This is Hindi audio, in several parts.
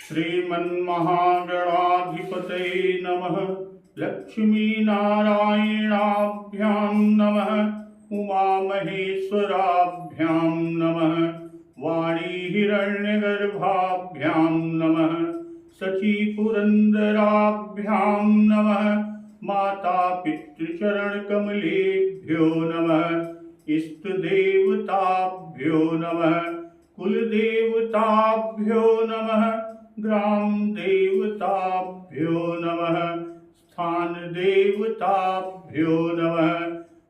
श्रीमन्महागणाधिपतये नमः। लक्ष्मीनारायणाभ्यां नमः। उमामहेश्वराभ्यां नमः। वाणीहिरण्यगर्भाभ्यां नमः। शचीपुरन्दराभ्यां नमः। मातापितृचरणकमलेभ्यो नमः। इष्टदेवताभ्यो नमः। कुलदेवताभ्यो नमः। ग्रामदेवताभ्यो नमः। स्थानदेवताभ्यो नमः।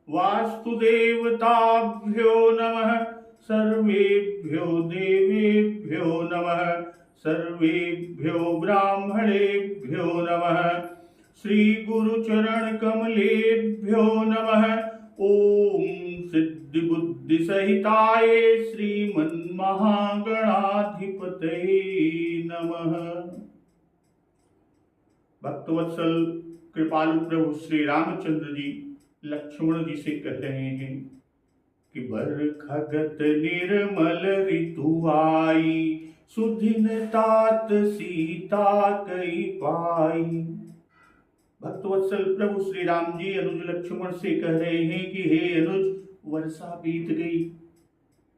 वास्तुदेवताभ्यो नमः। सर्वेभ्यो देवेभ्यो नमः। सर्वेभ्यो ब्राह्मणेभ्यो नमः। श्री गुरुचरणकमलेभ्यो नमः। ओम सिद्धिबुद्धिसहिताय श्रीमन्महागणाधिपतये नमः। भक्तवत्सल कृपालु प्रभु श्री रामचंद्र जी लक्ष्मण जी से कह रहे हैं कि बरखगत निर्मल ऋतु आई, सुदिन तात सीता कई पाई। भक्तवत्सल प्रभु श्री राम जी अनुज लक्ष्मण से कह रहे हैं कि हे अनुज, वर्षा बीत गई,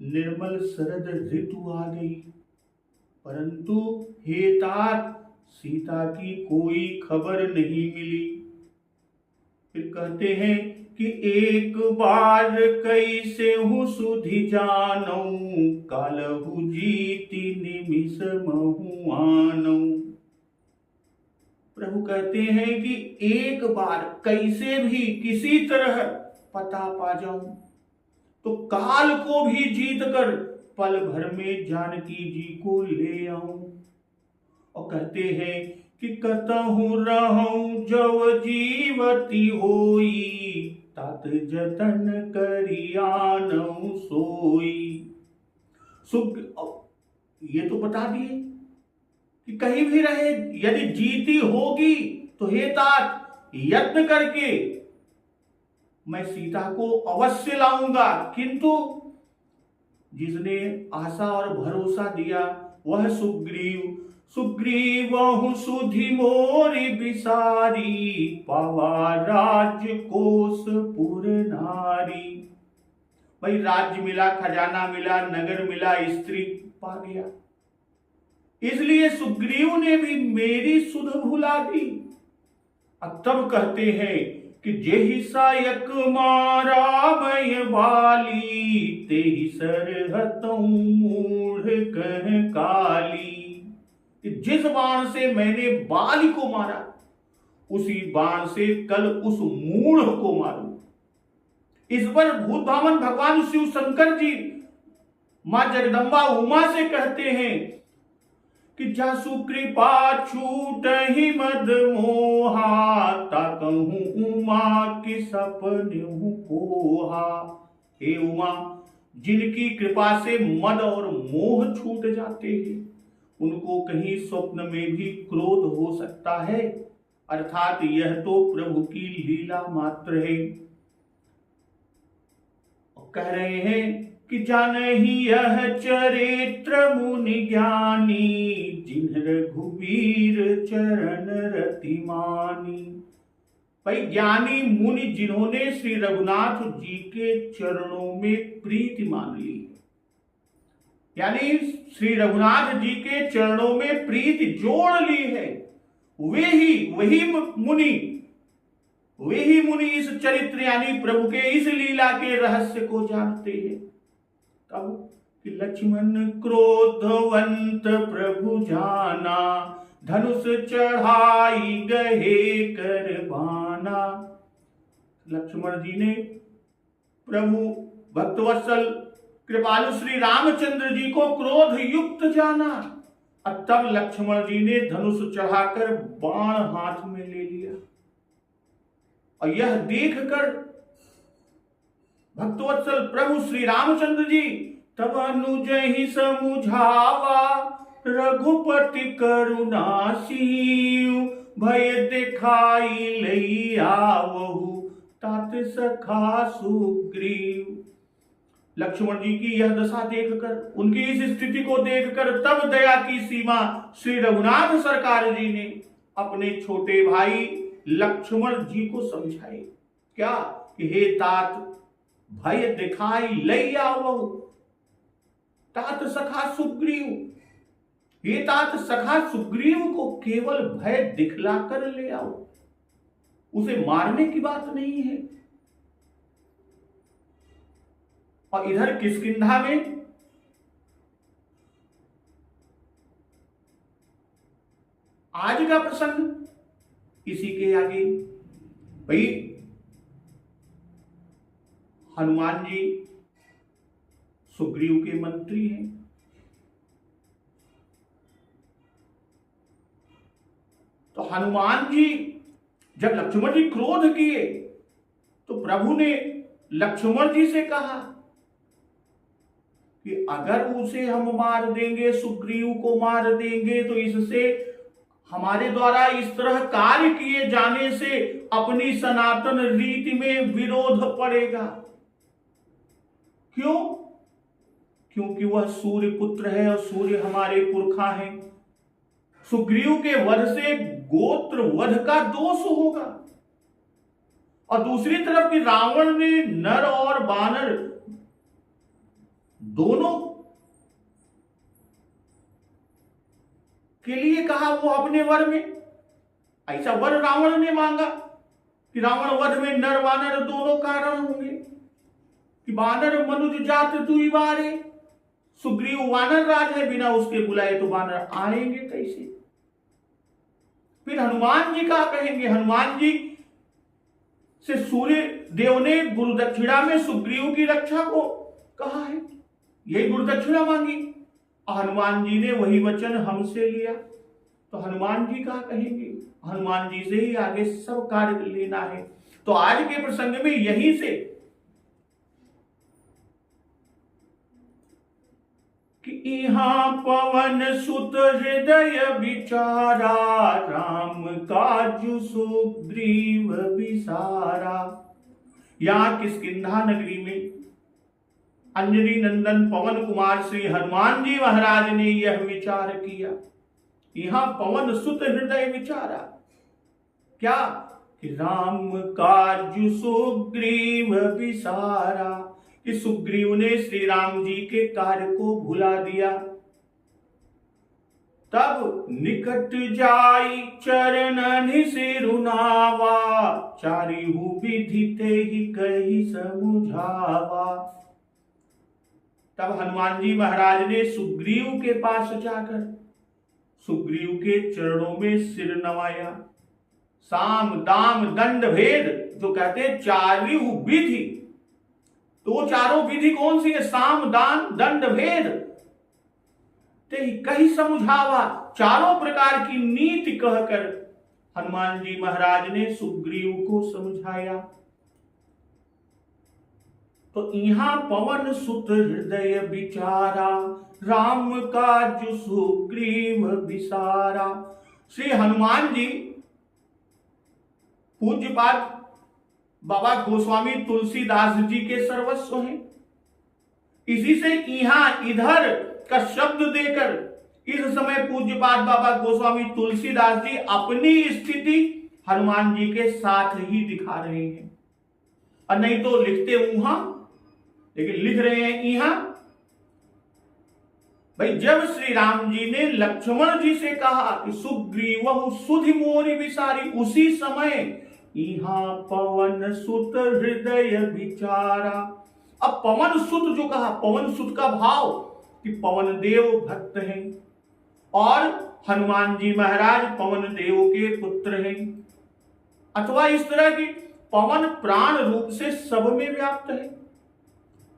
निर्मल शरद ऋतु आ गई, परंतु हे तात सीता की कोई खबर नहीं मिली। फिर कहते हैं कि एक बार कैसे हूँ सुधि जानऊ, कालहु जीती निमिष महु आनऊ। प्रभु कहते हैं कि एक बार कैसे भी किसी तरह पता पा जाऊं तो काल को भी जीत कर पल भर में जानकी जी को ले आऊं। और कहते हैं कि कतहु रहूं जव जीवती होई, तात जतन करियानऊ सोई। ये तो बता दिए कि कहीं भी रहे, यदि जीती होगी तो हे तात यत्न करके मैं सीता को अवश्य लाऊंगा। किंतु जिसने आशा और भरोसा दिया वह सुग्रीव, सुग्रीवहु सुधि मोरि बिसारी, पावा राज्य कोसपुर नारी। भाई राज्य मिला, खजाना मिला, नगर मिला, स्त्री पा गया, इसलिए सुग्रीव ने भी मेरी सुध भुला दी। अब तब कहते हैं कि जेहि सायक मारा मय वाली, तेहि सरहतऊ मूढ़ कह काली। कि जिस बाण से मैंने बाली को मारा, उसी बाण से कल उस मूढ़ को मारूं। इस पर भूत भावन भगवान शिव शंकर जी मां जगदम्बा उमा से कहते हैं कि जासु कृपा छूट ही मद मोहा, ताकहूं उमा की सपनेहु कोहा। हे उमा, जिनकी कृपा से मद और मोह छूट जाते हैं, उनको कहीं स्वप्न में भी क्रोध हो सकता है, अर्थात यह तो प्रभु की लीला मात्र है। कह रहे हैं कि जानहि यह चरित्र मुनि ज्ञानी, जिन्ह रघुवीर चरण रति मानी। भाई ज्ञानी मुनि जिन्होंने श्री रघुनाथ जी के चरणों में प्रीति मान ली, यानी श्री रघुनाथ जी के चरणों में प्रीति जोड़ ली है, वही मुनि इस चरित्र यानी प्रभु के इस लीला के रहस्य को जानते हैं। तब कि लक्ष्मण क्रोधवंत प्रभु जाना, धनुष चढ़ाई गहे कर बाना। लक्ष्मण जी ने प्रभु भक्तवत्सल कृपालु श्री रामचंद्र जी को क्रोध युक्त जाना। अब तब लक्ष्मण जी ने धनुष चढ़ाकर बाण हाथ में ले लिया, और यह देखकर भक्तवत्सल प्रभु श्री रामचंद्र जी तब अनुज ही समुझावा, रघुपति करुणासीव, भय दिखाई लई आवहु, तात सखा सुग्रीव। लक्ष्मण जी की यह दशा देखकर, उनकी इस स्थिति को देखकर तब दया की सीमा श्री रघुनाथ सरकार जी ने अपने छोटे भाई लक्ष्मण जी को समझाई। क्या कि हे तात भय दिखाई लई आवो, तात सखा सुग्रीव, हे तात सखा सुग्रीव को केवल भय दिखला कर ले आओ, उसे मारने की बात नहीं है। और इधर किष्किंधा में आज का प्रसंग इसी के आगे। भाई हनुमान जी सुग्रीव के मंत्री हैं, तो हनुमान जी जब लक्ष्मण जी क्रोध किए तो प्रभु ने लक्ष्मण जी से कहा कि अगर उसे हम मार देंगे, सुग्रीव को मार देंगे, तो इससे हमारे द्वारा इस तरह कार्य किए जाने से अपनी सनातन रीति में विरोध पड़ेगा। क्यों? क्योंकि वह सूर्य पुत्र है और सूर्य हमारे पुरखा हैं। सुग्रीव के वध से गोत्र वध का दोष होगा। और दूसरी तरफ कि रावण ने नर और वानर दोनों के लिए कहा वो अपने वर में, ऐसा वर रावण ने मांगा कि रावण वध में नर वानर दोनों कारण होंगे, कि वानर मनुज जात दुई बारे, सुग्रीव वानर राज है, बिना उसके बुलाए तो वानर आएंगे कैसे। फिर हनुमान जी क्या कहेंगे? हनुमान जी से सूर्य देव ने गुरु दक्षिणा में सुग्रीव की रक्षा को कहा है, यही गुरु दक्षिणा मांगी। हनुमान जी ने वही वचन हमसे लिया, तो हनुमान जी क्या कहेंगे? हनुमान जी से ही आगे सब कार्य लेना है। तो आज के प्रसंग में यहीं से कि यहाँ पवन सुत हृदय विचारा, राम काजु सुग्रीव विसारा। यहाँ किष्किंधा नगरी में अंजनी नंदन पवन कुमार श्री हनुमान जी महाराज ने यह विचार किया। यहाँ पवन सुत हृदय विचारा, क्या कि राम काजु सुग्रीव विसारा, कि सुग्रीव ने श्री राम जी के कार्य को भुला दिया। तब निकट जाई चरणन सिरुनावा, चारिहु विधि ते ही कही समुझावा। तब हनुमान जी महाराज ने सुग्रीव के पास जाकर सुग्रीव के चरणों में सिर नवाया। साम दाम दंड भेद जो कहते हैं चारिहु विधि, तो चारों विधि कौन सी है? साम दान दंड भेद ते कही समझावा, चारों प्रकार की नीति कहकर हनुमान जी महाराज ने सुग्रीव को समझाया। तो यहाँ पवन सुत हृदय विचारा, राम काजु सुग्रीव विसारा। श्री हनुमान जी पूज्यपाद बाबा गोस्वामी तुलसीदास जी के सर्वस्व हैं। इसी से यहाँ इधर का शब्द देकर इस समय पूज्यपाद बाबा गोस्वामी तुलसीदास जी अपनी स्थिति हनुमान जी के साथ ही दिखा रहे हैं, और नहीं तो लिखते वहां, लेकिन लिख रहे हैं यहाँ। भाई जब श्री राम जी ने लक्ष्मण जी से कहा कि सुग्रीव सुधि मोरी विसारी, उसी समय यहाँ पवन सुत हृदय विचारा। अब पवन सुत जो कहा, पवन सुत का भाव कि पवन देव भक्त हैं और हनुमान जी महाराज पवन देव के पुत्र हैं, अथवा इस तरह की पवन प्राण रूप से सब में व्याप्त है,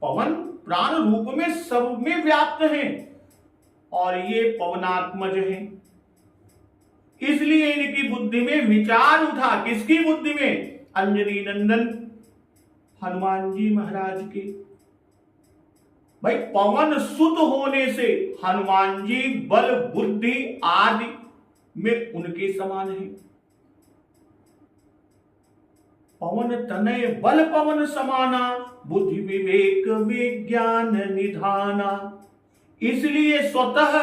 पवन प्राण रूप में सब में व्याप्त हैं और ये पवनात्मज हैं। इसलिए इनकी बुद्धि में विचार उठा, किसकी बुद्धि में? अंजनी नंदन हनुमान जी महाराज के। भाई पवन सुत होने से हनुमान जी बल बुद्धि आदि में उनके समान है। पवन तनय बल पवन समाना, बुद्धि विवेक विज्ञान निधाना। इसलिए स्वतः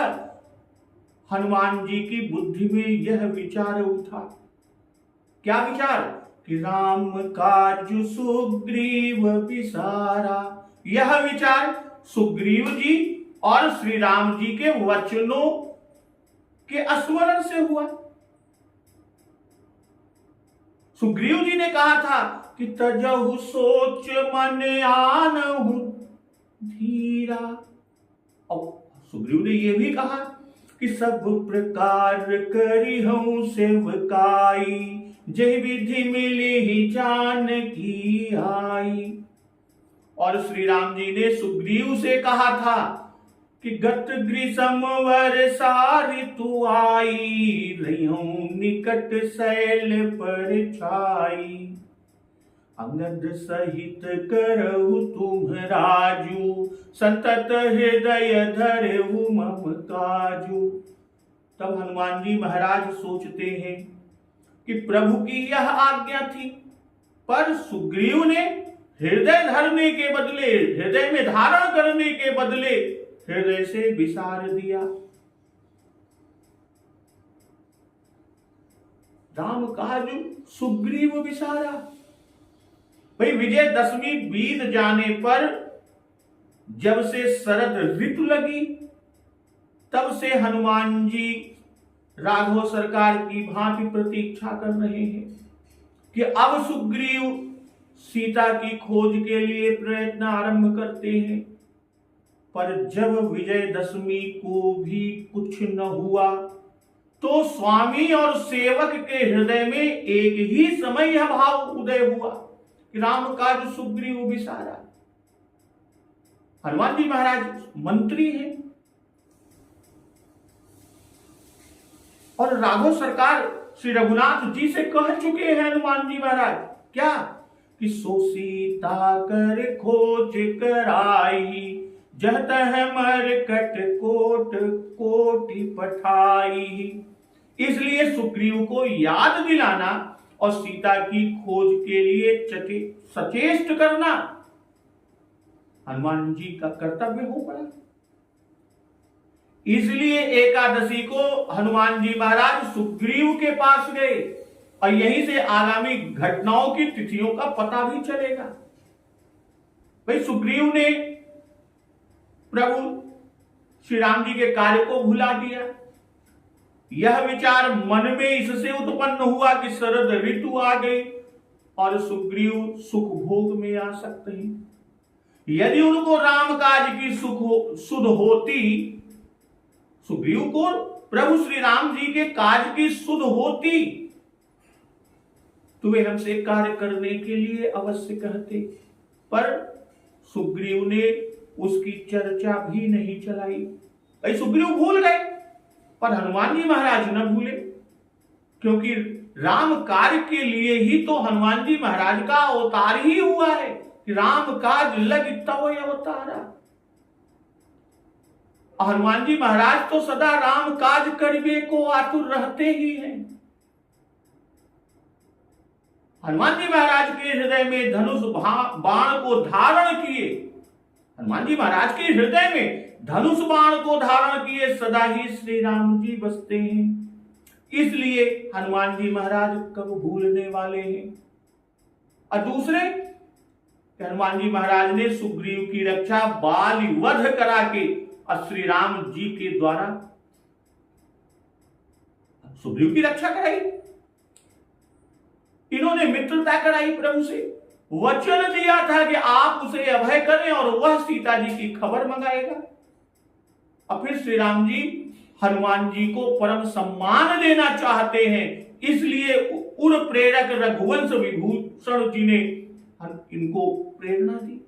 हनुमान जी की बुद्धि में यह विचार उठा। क्या विचार? कि राम काज सुग्रीव विसारा। यह विचार सुग्रीव जी और श्री राम जी के वचनों के स्मरण से हुआ। सुग्रीव जी ने कहा था कि तजहु सोच मन आनहु धीरा। और सुग्रीव ने यह भी कहा कि सब प्रकार करिहूं सेवकाई, जय विधि मिली ही जान की आई। और श्री राम जी ने सुग्रीव से कहा था कि गत ग्रीष्म वर्षा ऋतु आई, रहिहूं निकट शैल पर छाई। अंगद सहित करहु तुम राजू, संतत हृदय धरहु मम काजू। तब हनुमान जी महाराज सोचते हैं कि प्रभु की यह आज्ञा थी, पर सुग्रीव ने हृदय धरने के बदले, हृदय में धारण करने के बदले हृदय से विसार दिया। राम काजू सुग्रीव विसारा। भाई विजयदशमी बीत जाने पर जब से शरद ऋतु लगी, तब से हनुमान जी राघव सरकार की भांति प्रतीक्षा कर रहे हैं कि अब सुग्रीव सीता की खोज के लिए प्रयत्न आरंभ करते हैं। पर जब विजयदशमी को भी कुछ न हुआ, तो स्वामी और सेवक के हृदय में एक ही समय यह भाव उदय हुआ कि राम काज सुग्रीव विसारा। हनुमान जी महाराज मंत्री हैं और राघव सरकार श्री रघुनाथ जी से कह चुके हैं हनुमान जी महाराज क्या कि सो सीता कर खोज कराई, जहत है मरकट कोट कोटि पठाई। इसलिए सुग्रीव को याद दिलाना और सीता की खोज के लिए सचेष्ट करना हनुमान जी का कर्तव्य हो पड़ा। इसलिए एकादशी को हनुमान जी महाराज सुग्रीव के पास गए और यहीं से आगामी घटनाओं की तिथियों का पता भी चलेगा। भाई सुग्रीव ने प्रभु श्री राम जी के कार्य को भुला दिया। यह विचार मन में इससे उत्पन्न हुआ कि शरद ऋतु आ गई और सुग्रीव सुख भोग में आ सकते हैं। यदि उनको राम काज की सुध होती, सुग्रीव को प्रभु श्री राम जी के काज की सुध होती, तो वे हमसे कार्य करने के लिए अवश्य कहते। पर सुग्रीव ने उसकी चर्चा भी नहीं चलाई। भाई सुग्रीव भूल गए, पर हनुमान जी महाराज न भूले, क्योंकि राम कार्य के लिए ही तो हनुमान जी महाराज का अवतार ही हुआ है कि राम काज लग तव अवतारा। हनुमान जी महाराज तो सदा राम काज करने को आतुर रहते ही हैं। हनुमान जी महाराज के हृदय में धनुष बाण को धारण किए, हनुमान जी महाराज के हृदय में धनुष बाण को धारण किए सदा ही श्री राम जी बसते हैं। इसलिए हनुमान जी महाराज कब भूलने वाले हैं। और दूसरे, हनुमान जी महाराज ने सुग्रीव की रक्षा बाल वध करा के और श्री राम जी के द्वारा सुग्रीव की रक्षा कराई। इन्होंने मित्रता कराई, प्रभु से वचन दिया था कि आप उसे अभय करें और वह सीता जी की खबर मंगाएगा। और फिर श्री राम जी हनुमान जी को परम सम्मान देना चाहते हैं, इसलिए उर प्रेरक रघुवंश विभूषण जी ने इनको प्रेरणा दी।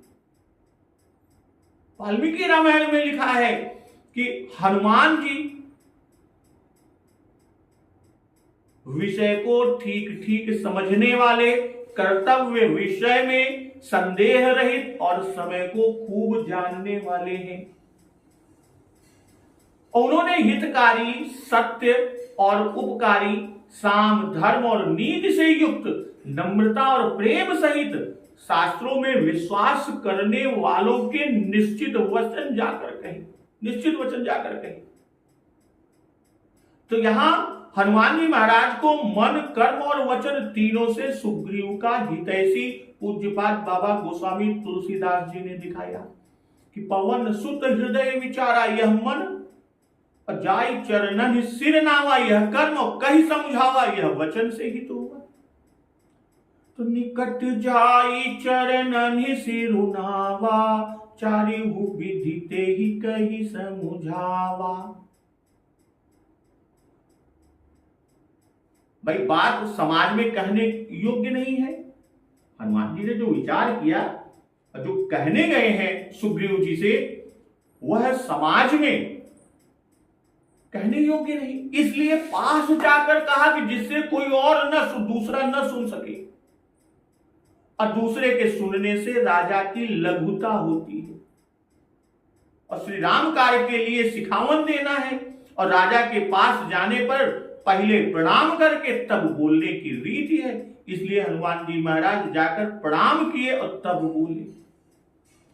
वाल्मीकि रामायण में लिखा है कि हनुमान जी विषय को ठीक ठीक समझने वाले, कर्तव्य विषय में संदेह रहित और समय को खूब जानने वाले हैं। उन्होंने हितकारी, सत्य और उपकारी साम, धर्म और नीति से युक्त नम्रता और प्रेम सहित शास्त्रों में विश्वास करने वालों के निश्चित वचन जाकर कहे, निश्चित वचन जाकर कहे। तो यहां हनुमान जी महाराज को मन, कर्म और वचन तीनों से सुग्रीव का हितैषी पूज्यपाद बाबा गोस्वामी तुलसीदास जी ने दिखाया कि पवन सुत हृदय विचारा यह मन, और जाई चरणन सिर नावा यह कर्म, कही समझावा यह वचन से ही तो हुआ। तो निकट जाई चरणन सिर नावा, चारिहु विधि ते ही कही समझावा। भाई बात समाज में कहने योग्य नहीं है। हनुमान जी ने जो विचार किया और जो कहने गए हैं सुग्रीव जी से, वह समाज में कहने योग्य नहीं। इसलिए पास जाकर कहा कि जिससे कोई और दूसरा न सुन सके, और दूसरे के सुनने से राजा की लघुता होती है। और श्री राम कार्य के लिए सिखावन देना है, और राजा के पास जाने पर पहले प्रणाम करके तब बोलने की रीति है। इसलिए हनुमान जी महाराज जाकर प्रणाम किए और तब बोले।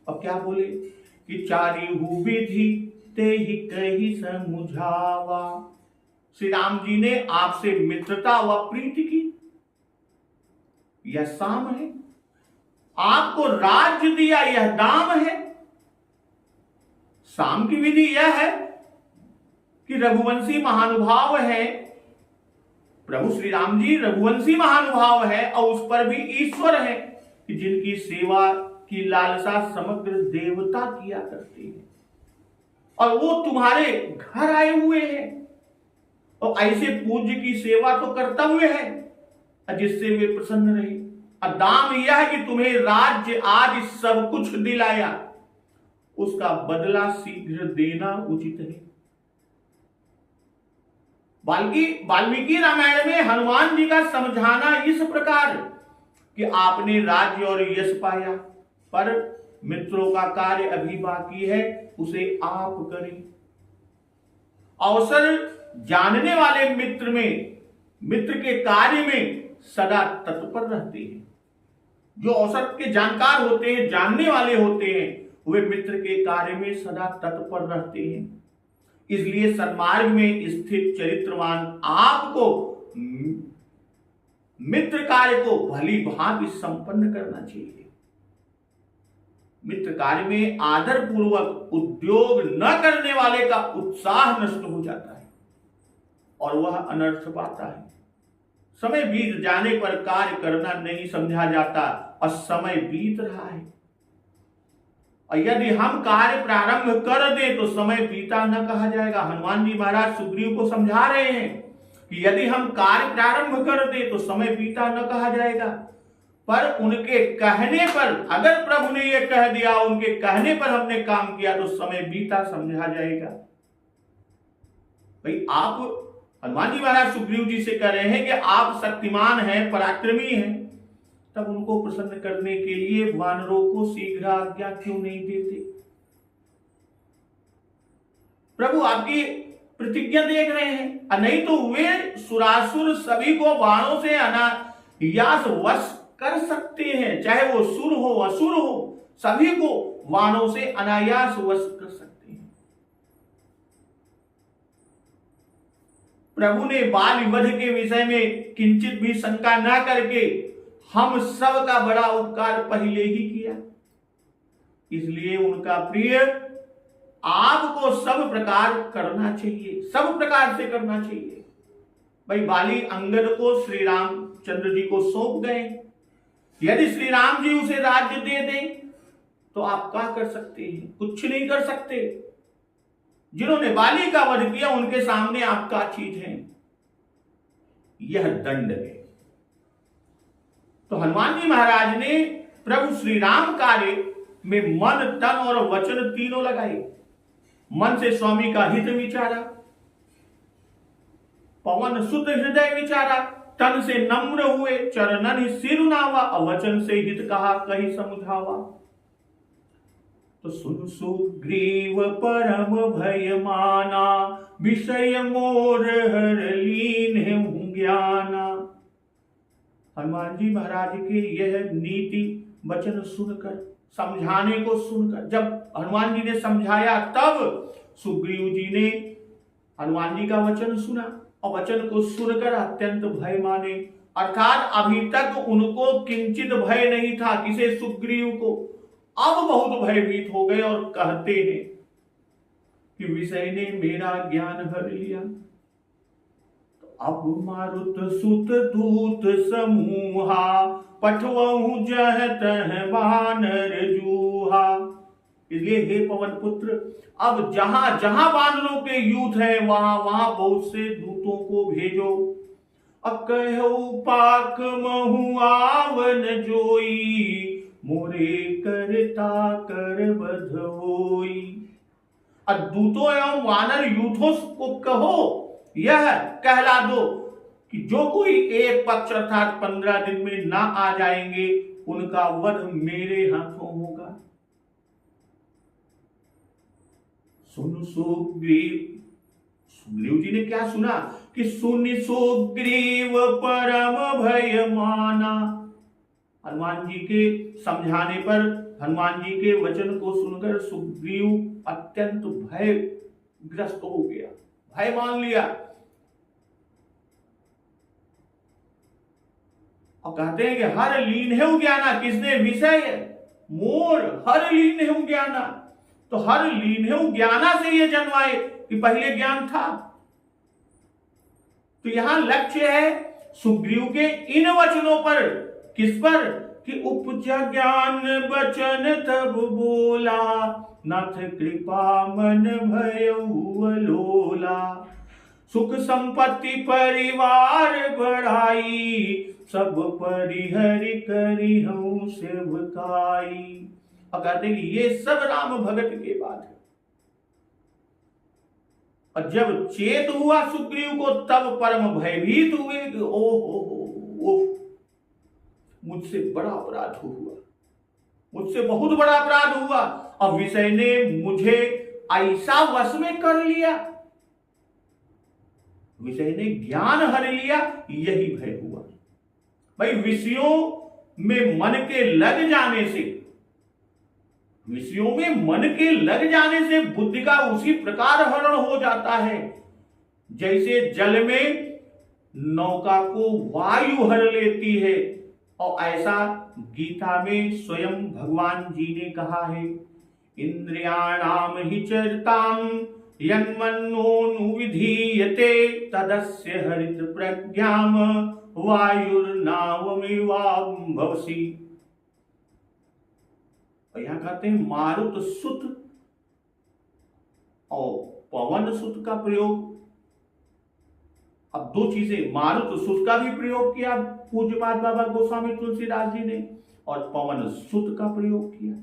और क्या बोले कि चारिहु विधि ते ही कही समझावा। श्री राम जी ने आपसे मित्रता व प्रीति की, यह साम है। आपको राज्य दिया, यह दाम है। साम की विधि यह है कि रघुवंशी महानुभाव है, प्रभु श्री राम जी रघुवंशी महानुभाव है, और उस पर भी ईश्वर है कि जिनकी सेवा की लालसा समग्र देवता किया करते हैं, और वो तुम्हारे घर आए हुए हैं। और ऐसे पूज्य की सेवा तो कर्तव्य है जिससे वे प्रसन्न रहे। और दाम यह है कि तुम्हें राज्य आज सब कुछ दिलाया, उसका बदला शीघ्र देना उचित है। वाल्मीकि रामायण में हनुमान जी का समझाना इस प्रकार कि आपने राज्य और यश पाया, पर मित्रों का कार्य अभी बाकी है, उसे आप करें। अवसर जानने वाले मित्र के कार्य में सदा तत्पर रहते हैं। जो अवसर के जानकार होते हैं, जानने वाले होते हैं, वे मित्र के कार्य में सदा तत्पर रहते हैं। इसलिए सन्मार्ग में स्थित चरित्रवान आपको मित्र कार्य को भली भांति संपन्न करना चाहिए। मित्र कार्य में आदर पूर्वक उद्योग न करने वाले का उत्साह नष्ट हो जाता है और वह अनर्थ पाता है। समय बीत जाने पर कार्य करना नहीं समझा जाता और समय बीत रहा है। और यदि हम कार्य प्रारंभ कर दें तो समय बीता न कहा जाएगा। हनुमान जी महाराज सुग्रीव को समझा रहे हैं कि यदि हम कार्य प्रारंभ कर दें तो समय बीता न कहा जाएगा, पर उनके कहने पर, अगर प्रभु ने यह कह दिया, उनके कहने पर हमने काम किया तो समय बीता समझा जाएगा। भाई आप हनुमान जी महाराज सुग्रीव जी से कह रहे हैं कि आप शक्तिमान हैं, पराक्रमी हैं, तब उनको प्रसन्न करने के लिए वानरों को शीघ्र आज्ञा क्यों नहीं देते? प्रभु आपकी प्रतिज्ञा देख रहे हैं, और नहीं तो वे सुरासुर सभी को बाणों से अनायास वश कर सकते हैं। चाहे वो सुर हो असुर हो, सभी को बाणों से अनायास वश कर सकते हैं। प्रभु ने बाल वध के विषय में किंचित भी शंका न करके हम सब का बड़ा उपकार पहले ही किया। इसलिए उनका प्रिय आपको सब प्रकार करना चाहिए, सब प्रकार से करना चाहिए। भाई बाली अंगद को श्री रामचंद्र जी को सौंप गए, यदि श्री राम जी उसे राज्य दे दें तो आप क्या कर सकते हैं? कुछ नहीं कर सकते। जिन्होंने बाली का वध किया उनके सामने आप क्या चीज है? यह दंड है। तो हनुमान जी महाराज ने प्रभु श्री राम कार्य में मन, तन और वचन तीनों लगाए। मन से स्वामी का हित विचारा, पवन सुत हृदय विचारा, तन से नम्र हुए, चरणन सिर नावा, वचन से हित कहा कही समझावा। तो सुन सुग्रीव परम भय माना, विषय मोर हर लीन हूं ज्ञाना। जी महाराज के यह नीति वचन सुनकर, समझाने को सुनकर, जब हनुमान जी ने समझाया तब सुग्रीव जी ने हनुमान जी का वचन सुना और वचन को सुनकर अत्यंत भय माने। अर्थात अभी तक उनको किंचित भय नहीं था, किसे, सुग्रीव को। अब बहुत भयभीत हो गए और कहते हैं कि विषय ने मेरा ज्ञान हर लिया। अब मारुत सुत दूत समूहा, पठवहु जह तह बानर जूहा। इसलिए हे पवन पुत्र, अब जहां जहां बानरों के यूथ है वहां वहां बहुत से दूतों को भेजो। अकहु पाक महु आवन जोई, मोरे करता कर बध होई। और दूतों एवं वानर यूथों को कहो, यह कहला दो कि जो कोई एक पक्ष अर्थात 15 दिन में ना आ जाएंगे उनका वध मेरे हाथों होगा। सुन सुग्रीव, सुग्रीव जी ने क्या सुना कि सुन सुग्रीव परम भय माना। हनुमान जी के समझाने पर, हनुमान जी के वचन को सुनकर सुग्रीव अत्यंत भयग्रस्त हो गया, भय मान लिया और कहते हैं कि हर लीन है ज्ञाना, किसने, विषय मोर हर लीन है ज्ञाना। तो हर लीन है ज्ञाना से ये जन्माए कि पहले ज्ञान था। तो यहां लक्ष्य है सुग्रीव के इन वचनों पर, किस पर, कि उपजा ज्ञान बचन तब बोला, नाथ कृपा मन भयउ अलोला। सुख संपत्ति परिवार बढ़ाई, सब परिहरि करी हूं सेवकाई। और कहते कि ये सब राम भगत के बाद है। और जब चेत हुआ सुग्रीव को तब परम भयभीत हुए कि ओ मुझसे बड़ा अपराध हुआ, मुझसे बहुत बड़ा अपराध हुआ और विषय ने मुझे ऐसा वश में कर लिया, विषय ने ज्ञान हर लिया, यही भय हुआ। भाई विषयों में मन के लग जाने से, विषयों में मन के लग जाने से बुद्धि का उसी प्रकार हरण हो जाता है जैसे जल में नौका को वायु हर लेती है। और ऐसा गीता में स्वयं भगवान जी ने कहा है, इंद्रियाणाम हि चरताम यन्मनोनुविधीयते तदस्य हरित प्रज्ञाम वायुर्नावमिवां भवसि। यहां कहते हैं मारुत सुत और पवन सुत का प्रयोग। अब दो चीजें, मारुत सुत का भी प्रयोग किया पूज्यपाद बाबा गोस्वामी तुलसीदास जी ने और पवन सुत का प्रयोग किया।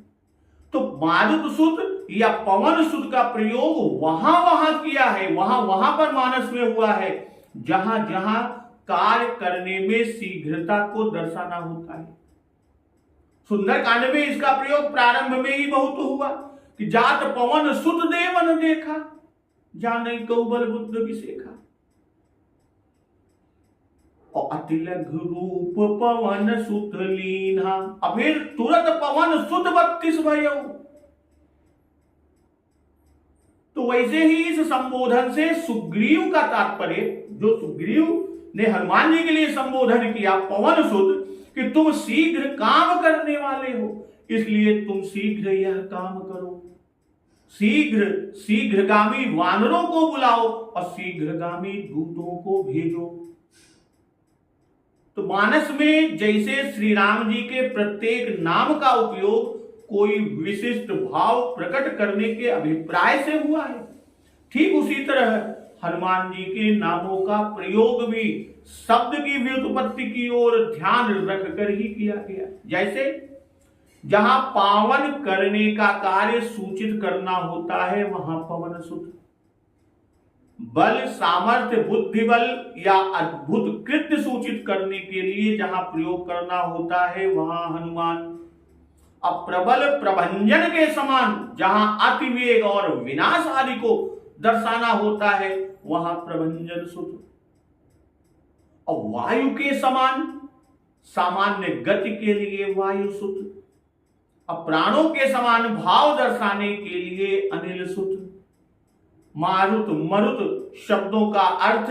तो मारुत सुत या पवन सुत का प्रयोग वहां वहां किया है, वहां वहां पर मानस में हुआ है जहां जहां कार्य करने में शीघ्रता को दर्शाना होता है। सुंदरकांड में इसका प्रयोग प्रारंभ में ही बहुत हुआ कि जात पवन सुत देवन देखा, जाने को बल बुद्ध विसेखा। और अति लघु रूप पवन सुत लीना, अब फिर तुरंत पवन सुत 32 भयउ। तो वैसे ही इस संबोधन से सुग्रीव का तात्पर्य, जो सुग्रीव ने हनुमान जी के लिए संबोधन किया पवन सुत, कि तुम शीघ्र काम करने वाले हो, इसलिए तुम शीघ्र यह काम करो। शीघ्रगामी वानरों को बुलाओ और शीघ्रगामी दूतों को भेजो। तो मानस में जैसे श्री राम जी के प्रत्येक नाम का उपयोग कोई विशिष्ट भाव प्रकट करने के अभिप्राय से हुआ है, ठीक उसी तरह हनुमान जी के नामों का प्रयोग भी शब्द की व्युत्पत्ति की ओर ध्यान रखकर ही किया गया। जैसे जहां पावन करने का कार्य सूचित करना होता है वहां पवन सुत, बल सामर्थ्य बुद्धि बल या अद्भुत कृत्य सूचित करने के लिए जहां प्रयोग करना होता है वहां हनुमान। अब प्रबल प्रभंजन के समान जहां अतिवेग और विनाश आदि को दर्शाना होता है वहां प्रभंजन सुत। और वायु के समान सामान्य गति के लिए वायु सुत, अब प्राणों के समान भाव दर्शाने के लिए अनिल सुत। मारुत मरुत शब्दों का अर्थ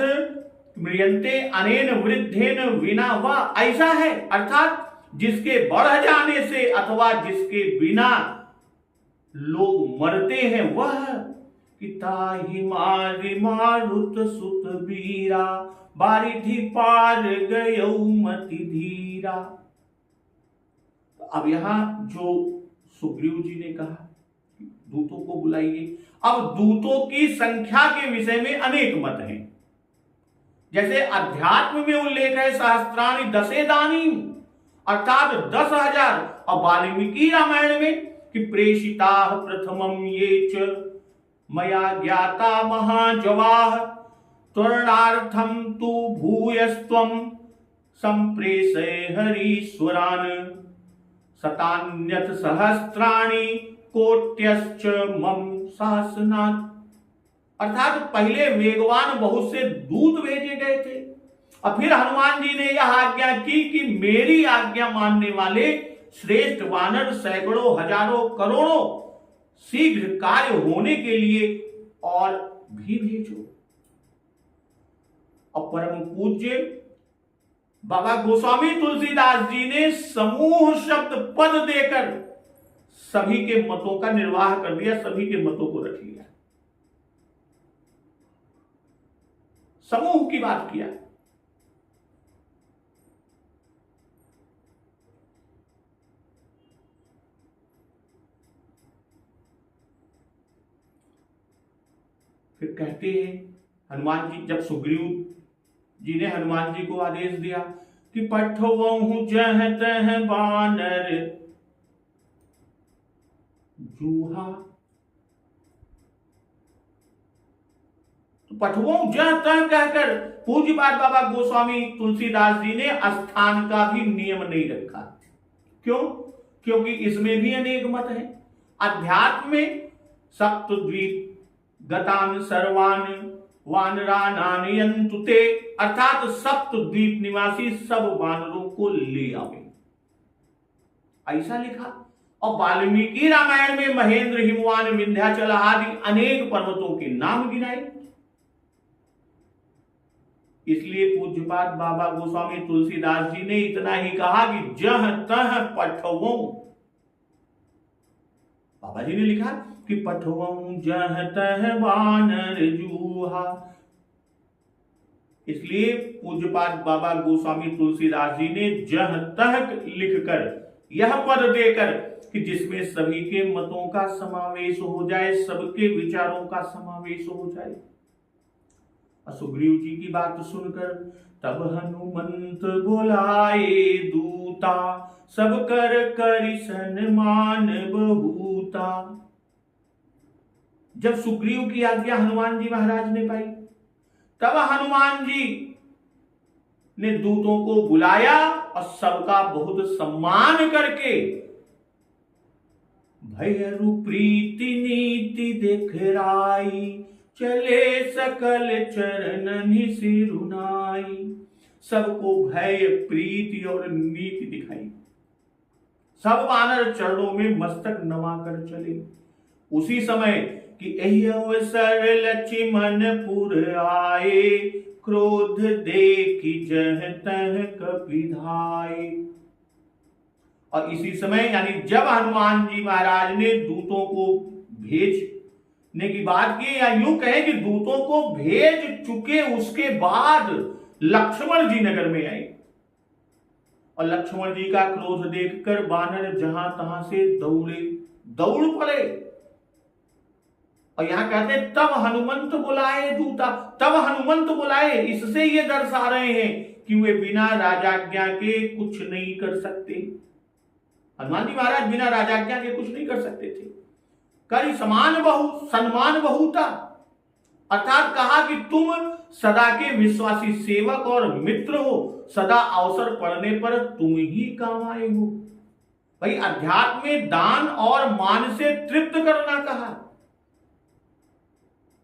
म्रियंते अनेन वृद्धेन विना वह ऐसा है, अर्थात जिसके बढ़ जाने से अथवा जिसके बिना लोग मरते हैं वह। कि ताहि मारि मारुत सुत बीरा, बारिधि पार गयो मति धीरा। अब यहां जो सुग्रीव जी ने कहा दूतों को बुलाइए, अब दूतों की संख्या के विषय में अनेक मत हैं। जैसे अध्यात्म में उल्लेख है सहस्त्राणि दशेदानी, अर्थात 10,000, और वाल्मीकि रामायण में कि प्रेषिता प्रथमम ये च मया ज्ञाता महाजवाः, त्वरणार्थम तु भूयस्त्वं संप्रेषय हरीश्वरान्, शतान्यत सहस्त्राणि कोट्यश्च मम शासनात्। अर्थात पहले वेगवान बहुत से दूत भेजे गए थे और फिर हनुमान जी ने यह आज्ञा की कि मेरी आज्ञा मानने वाले श्रेष्ठ वानर सैकड़ों हजारों करोड़ों शीघ्र कार्य होने के लिए और भी भेजो। और परम पूज्य बाबा गोस्वामी तुलसीदास जी ने समूह शब्द पद देकर सभी के मतों का निर्वाह कर दिया, सभी के मतों को रख लिया, समूह की बात किया। फिर कहते हैं हनुमान जी, जब सुग्रीव जी ने हनुमान जी को आदेश दिया कि पठवहु जह तह बानर जूहा, तो पठवहु जह तह कहकर पूज्य बाबा गोस्वामी तुलसीदास जी ने स्थान का भी नियम नहीं रखा। क्यों? क्योंकि इसमें भी अनेक मत है। अध्यात्म में सप्तद्वीप गतान सर्वान वानरानान यन्तुते, अर्थात सप्तद्वीप निवासी सब वानरों को ले आवे, ऐसा लिखा। और वाल्मीकि रामायण में महेंद्र, हिमवान, विंध्याचल आदि अनेक पर्वतों के नाम गिनाए। इसलिए पूज्यपाद बाबा गोस्वामी तुलसीदास जी ने इतना ही कहा कि जह तह पठवों, बाबा जी ने लिखा कि पठवों जह तह वानर जूहा। इसलिए पूज्यपाद बाबा गोस्वामी तुलसीदास जी ने जह तह लिखकर यह पद देकर कि जिसमें सभी के मतों का समावेश हो जाए, सबके विचारों का समावेश हो जाए। सुग्रीव जी की बात सुनकर तब हनुमंत बुलाए दूता, सब कर करि सन्मान बहुता। जब सुग्रीव की आज्ञा हनुमान जी महाराज ने पाई, तब हनुमान जी ने दूतों को बुलाया और सबका बहुत सम्मान करके भयरु प्रीति नीति दिखराई, चले सकल चरणनि सिरुनाई। सबको भय प्रीति और नीति दिखाई, सब वानर चरणों में मस्तक नवाकर चले। उसी समय कि एहि अवसर लक्ष्मणपुर आए, क्रोध देखी जह तह कपिधाए। और इसी समय यानी जब हनुमान जी महाराज ने दूतों को भेजने की बात की, या यूं कहे कि दूतों को भेज चुके उसके बाद लक्ष्मण जी नगर में आए, और लक्ष्मण जी का क्रोध देखकर वानर जहां तहां से दौड़ पड़े। और यहां कहते तब हनुमंत बुलाए दूता, तब हनुमंत बुलाए, इससे ये दर्शा रहे हैं कि वे बिना राजाज्ञा के कुछ नहीं कर सकते। हनुमान जी महाराज बिना राजाज्ञा के कुछ नहीं कर सकते थे। करी सन्मान बहुता, अर्थात कहा कि तुम सदा के विश्वासी सेवक और मित्र हो, सदा अवसर पड़ने पर तुम ही काम आए हो। भाई अध्यात्म में दान और मान से तृप्त करना कहा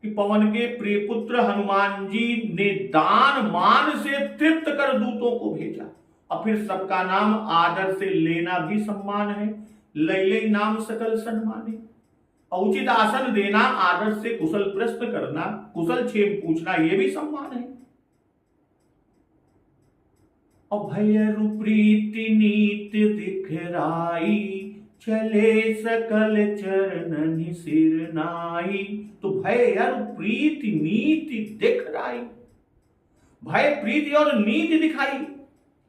कि पवन के प्रिय पुत्र हनुमान जी ने दान मान से तृप्त कर दूतों को भेजा। और फिर सबका नाम आदर से लेना भी सम्मान है। लैले नाम सकल सन्माने। उचित आसन देना, आदर से कुशल प्रश्न करना, कुशल क्षेम पूछना, यह भी सम्मान है। अभयरु प्रीति नीत दिखराई, चले सकल चरणनि सिर नाई। तो भय और प्रीति नीति दिखराई, भय प्रीति और नीति दिखाई।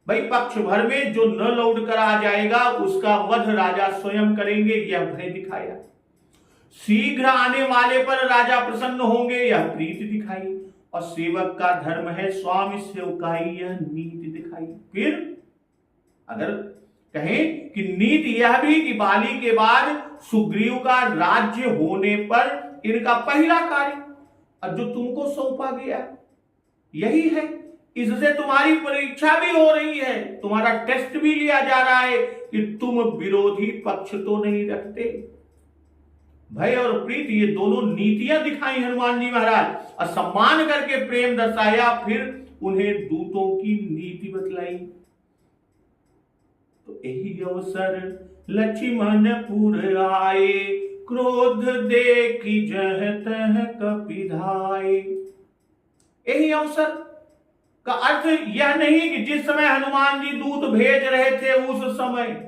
भाई पक्ष भर में जो न लौट कर आ जाएगा उसका वध राजा स्वयं करेंगे, यह भय दिखाया। शीघ्र आने वाले पर राजा प्रसन्न होंगे, यह प्रीति दिखाई। और सेवक का धर्म है स्वामी सेवकाई, यह नीति दिखाई। फिर अगर कहें कि नीति यह भी कि बाली के बाद सुग्रीव का राज्य होने पर इनका पहला कार्य जो तुमको सौंपा गया यही है। इससे तुम्हारी परीक्षा भी हो रही है, तुम्हारा टेस्ट भी लिया जा रहा है कि तुम विरोधी पक्ष तो नहीं रखते। भय और प्रीति ये दोनों नीतियां दिखाई हनुमान जी महाराज, और सम्मान करके प्रेम दर्शाया। फिर उन्हें दूतों की नीति बतलाई। तो यही अवसर लक्ष्मणपुर आए, क्रोध देखी जह तह कपिधाए। यही अवसर का अर्थ यह नहीं कि जिस समय हनुमान जी दूत भेज रहे थे उस समय,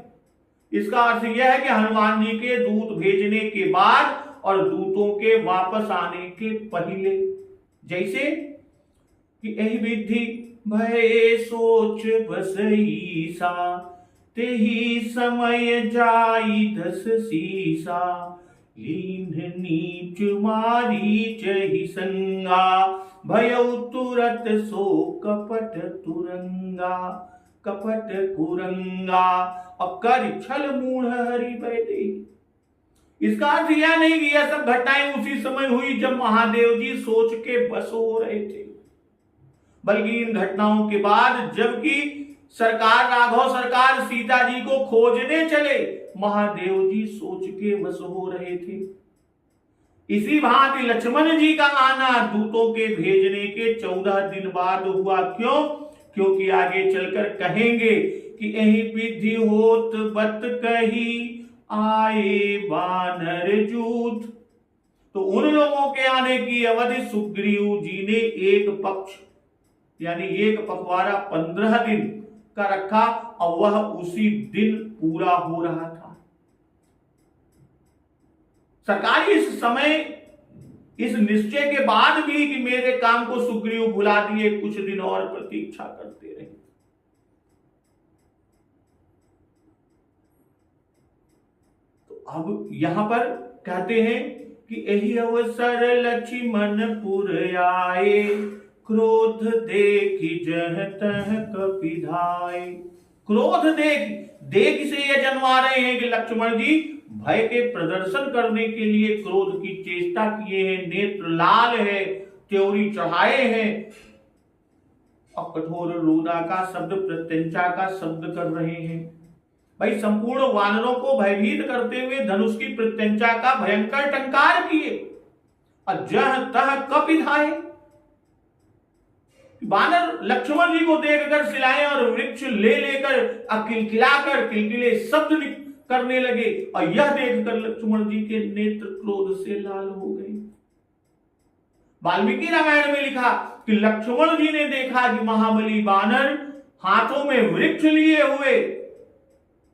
इसका अर्थ यह है कि हनुमान जी के दूत भेजने के बाद और दूतों के वापस आने के पहले। जैसे कि यही विधि भय सोच बसईसा, तेही समय जाई दस सीसा, लीन नीच मारी चहि संगा, भयउ तुरत सो कपट तुरंगा, कपट कुरंगा, और कर छल मूढ़ हरि बैदे। इसका अर्थ यह नहीं कि यह सब घटनाएं उसी समय हुई जब महादेव जी सोच के बस हो रहे थे, बल्कि इन घटनाओं के बाद जबकि सरकार राघव सरकार सीता जी को खोजने चले, महादेव जी सोच के बस हो रहे थे। इसी भांति लक्ष्मण जी का आना दूतों के भेजने के 14 दिन बाद हुआ। क्यों? क्योंकि आगे चलकर कहेंगे कि यही विधि होत बत कही, आए वानर जूथ। तो उन लोगों के आने की अवधि सुग्रीव जी ने एक पक्ष यानी एक पखवाड़ा 15 दिन का रखा, और वह उसी दिन पूरा हो रहा था। सरकार इस समय इस निश्चय के बाद भी कि मेरे काम को सुग्रीव भुला दिए, कुछ दिन और प्रतीक्षा करते रहे। तो अब यहां पर कहते हैं कि यही अवसर लक्ष्मणपुर आए, क्रोध देखी जह तह कपिधाए। क्रोध देख से यह जनवा रहे हैं कि लक्ष्मण जी भय के प्रदर्शन करने के लिए क्रोध की चेष्टा किए हैं, नेत्र लाल है, त्योरी चढ़ाए हैं, और कठोर रोदा का शब्द प्रत्यंचा का शब्द कर रहे हैं। भाई संपूर्ण वानरों को भयभीत करते हुए धनुष की प्रत्यंचा का भयंकर टंकार किए, और जह तह कपिधाए। वानर लक्ष्मण जी को देखकर सिलाए और वृक्ष ले लेकर किलकिलाकर किलकिले शब्द करने लगे, और यह देखकर लक्ष्मण जी के नेत्र क्रोध से लाल हो गए। वाल्मीकि रामायण में लिखा कि लक्ष्मण जी ने देखा कि महाबली वानर हाथों में वृक्ष लिए हुए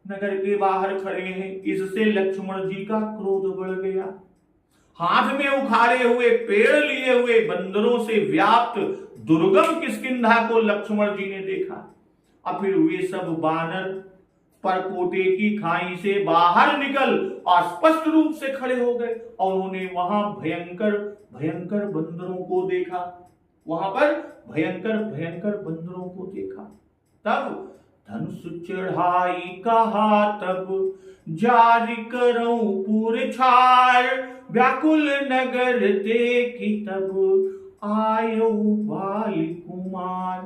नगर के बाहर खड़े हैं। इससे लक्ष्मण जी का क्रोध बढ़ गया। हाथ में उखाड़े हुए पेड़ लिए हुए बंदरों से व्याप्त दुर्गम किष्किंधा को लक्ष्मण जी ने देखा, और फिर वे सब वानर परकोटे की खाई से बाहर निकल और स्पष्ट रूप से खड़े हो गए, और उन्होंने वहां भयंकर भयंकर बंदरों को देखा। वहां पर भयंकर भयंकर बंदरों को देखा। तब धनुष चढ़ाई कहा, तब जारी करऊं पूर छार, व्याकुल नगर देखी तब आयो बाली कुमार।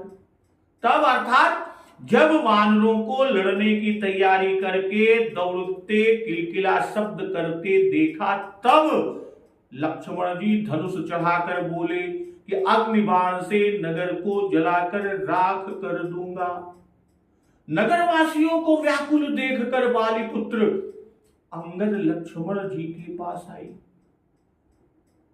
तब अर्थात जब वानरों को लड़ने की तैयारी करके दौड़ते किलकिला शब्द करते देखा, तब लक्ष्मण जी धनुष चढ़ाकर बोले कि अग्निबाण से नगर को जलाकर राख कर दूंगा। नगरवासियों को व्याकुल देखकर बाली पुत्र अंगद लक्ष्मण जी के पास आई।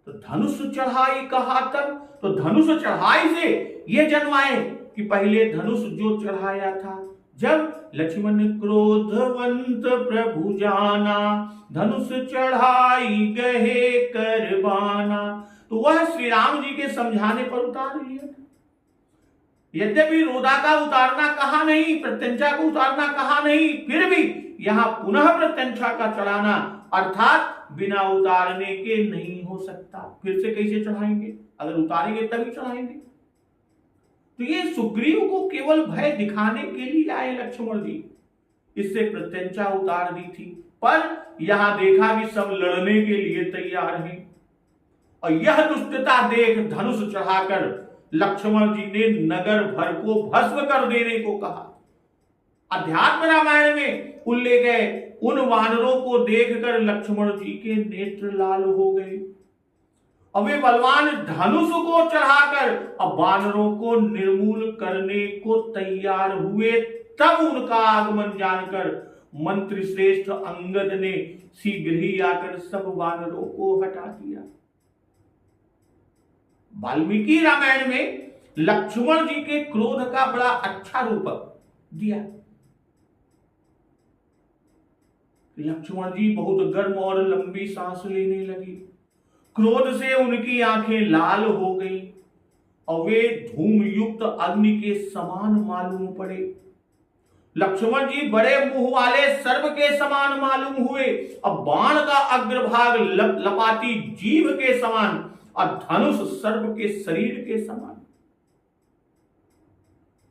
तो धनुष चढ़ाई कहा तब, तो धनुष चढ़ाई से यह जन्माए कि पहले धनुष जो चढ़ाया था, जब लक्ष्मण क्रोधवंत प्रभु जाना, धनुष चढ़ाई गहे करबाना, तो वह श्री राम जी के समझाने पर उतार लिया था। यद्यपि रोदा का उतारना कहा नहीं, प्रत्यंचा को उतारना कहा नहीं, फिर भी यहां पुनः प्रत्यंचा का चढ़ाना अर्थात बिना उतारने के नहीं हो सकता। फिर से कैसे चढ़ाएंगे? अगर उतारेंगे तभी चढ़ाएंगे। तो ये सुग्रीव को केवल भय दिखाने के लिए आए लक्ष्मण जी, इससे प्रत्यंचा उतार दी थी, पर यहां देखा कि सब लड़ने के लिए तैयार हैं। और यह दुष्टता देख धनुष चढ़ाकर लक्ष्मण जी ने नगर भर को भस्म कर देने को कहा। अध्यात्म रामायण में उल्लेख है, उन वानरों को देखकर लक्ष्मण जी के नेत्र लाल हो गए और वे बलवान धनुष को चढ़ाकर अब वानरों को निर्मूल करने को तैयार हुए। तब उनका आगमन जानकर मंत्री श्रेष्ठ अंगद ने शीघ्र ही आकर सब वानरों को हटा दिया। वाल्मीकि रामायण में लक्ष्मण जी के क्रोध का बड़ा अच्छा रूपक दिया। लक्ष्मण जी बहुत गर्म और लंबी सांस लेने लगी, क्रोध से उनकी आंखें लाल हो गई और वे धूम युक्त अग्नि के समान मालूम पड़े। लक्ष्मण जी बड़े मुंह वाले सर्प के समान मालूम हुए और बाण का अग्रभाग लपाती जीभ के समान और धनुष सर्प के शरीर के समान।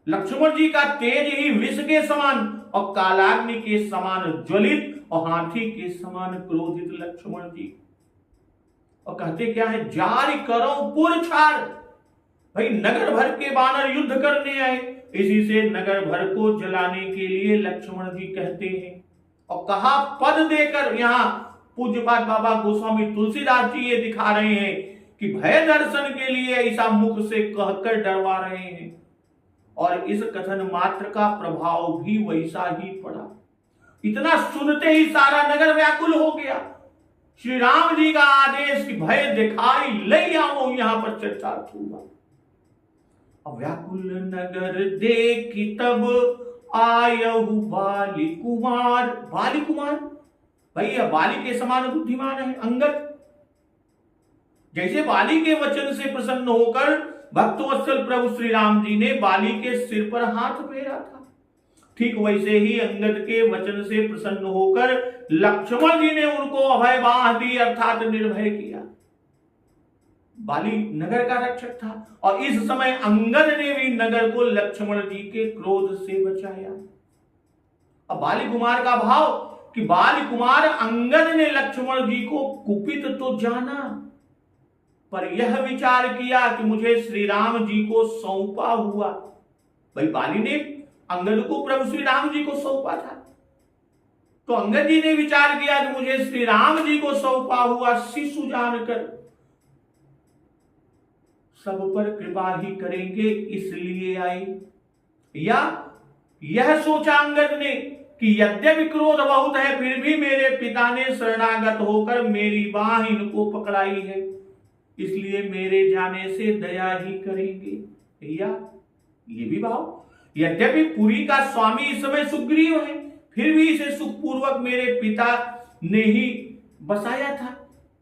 लक्ष्मण जी का तेज ही विष के समान और कालाग्नि के समान ज्वलित और हाथी के समान क्रोधित लक्ष्मण जी। और कहते क्या है, जारी करो पुर छार। भाई नगर भर के वानर युद्ध करने आए, इसी से नगर भर को जलाने के लिए लक्ष्मण जी कहते हैं। और कहा पद देकर, यहां पूज्यपाद बाबा गोस्वामी तुलसीदास जी ये दिखा रहे हैं कि भय दर्शन के लिए ऐसा मुख से कहकर डरवा रहे हैं। और इस कथन मात्र का प्रभाव भी वैसा ही पड़ा। इतना सुनते ही सारा नगर व्याकुल हो गया। श्री राम जी का आदेश कि भय दिखाई ले आओ, यहां पर चर्चा हुआ। अब व्याकुल नगर देखी तब आयहु बाली कुमार। बाली कुमार भाई यह बाली के समान बुद्धिमान है अंगद। जैसे बाली के वचन से प्रसन्न होकर भक्तवत्सल प्रभु श्री राम जी ने बाली के सिर पर हाथ फेरा था, ठीक वैसे ही अंगद के वचन से प्रसन्न होकर लक्ष्मण जी ने उनको अभय बाह दी अर्थात निर्भय किया। बाली नगर का रक्षक था और इस समय अंगद ने भी नगर को लक्ष्मण जी के क्रोध से बचाया। अब बाली कुमार का भाव कि बाली कुमार अंगद ने लक्ष्मण जी को कुपित तो जाना, पर यह विचार किया कि मुझे श्री राम जी को सौंपा हुआ। भाई बाली ने अंगद को प्रभु श्री राम जी को सौंपा था, तो अंगद जी ने विचार किया कि मुझे श्री राम जी को सौंपा हुआ शिशु जानकर सब पर कृपा ही करेंगे, इसलिए आई। या यह सोचा अंगद ने कि यद्यपि क्रोध बहुत है, फिर भी मेरे पिता ने शरणागत होकर मेरी बाह इनको पकड़ाई है, इसलिए मेरे जाने से दया ही करेंगे। या ये भी भाव, यद्यपि पुरी का स्वामी इस समय सुग्रीव है, फिर भी इसे सुखपूर्वक मेरे पिता ने ही बसाया था,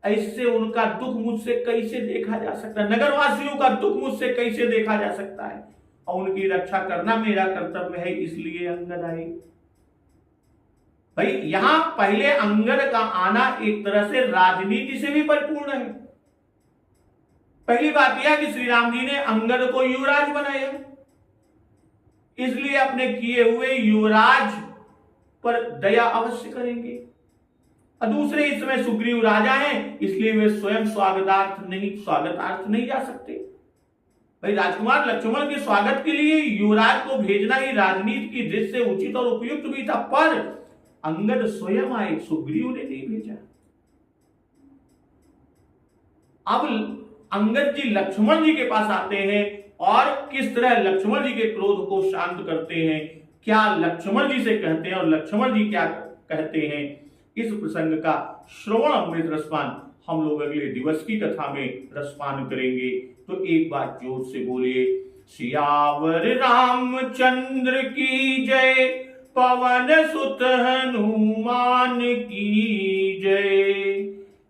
ऐसे उनका दुख मुझसे कैसे देखा जा सकता है, नगरवासियों का दुख मुझसे कैसे देखा जा सकता है, और उनकी रक्षा करना मेरा कर्तव्य है, इसलिए अंगद आए। भाई यहां पहले अंगद का आना एक तरह से राजनीति से भी परिपूर्ण है। पहली बात यह कि श्री राम जी ने अंगद को युवराज बनाया, इसलिए अपने किए हुए युवराज पर दया अवश्य करेंगे। और दूसरे इस समय सुग्रीव राजा हैं, इसलिए वे स्वयं स्वागतार्थ नहीं जा सकते। भाई राजकुमार लक्ष्मण के स्वागत के लिए युवराज को भेजना ही राजनीति की दृष्टि से उचित और उपयुक्त भी था, पर अंगद स्वयं आए, सुग्रीव ने नहीं भेजा। अब अंगद जी लक्ष्मण जी के पास आते हैं और किस तरह लक्ष्मण जी के क्रोध को शांत करते हैं, क्या लक्ष्मण जी से कहते हैं और लक्ष्मण जी क्या कहते हैं, इस प्रसंग का श्रवण अमृत रसपान हम लोग अगले दिवस की कथा में रसपान करेंगे। तो एक बार जोर से बोलिए, सियावर रामचंद्र की जय, पवन सुत हनुमान की जय,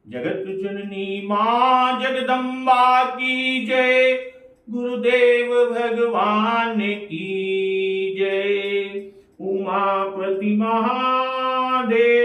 जगत जननी मां जगदम्बा की जय, गुरुदेव भगवान की जय, उमापति महादेव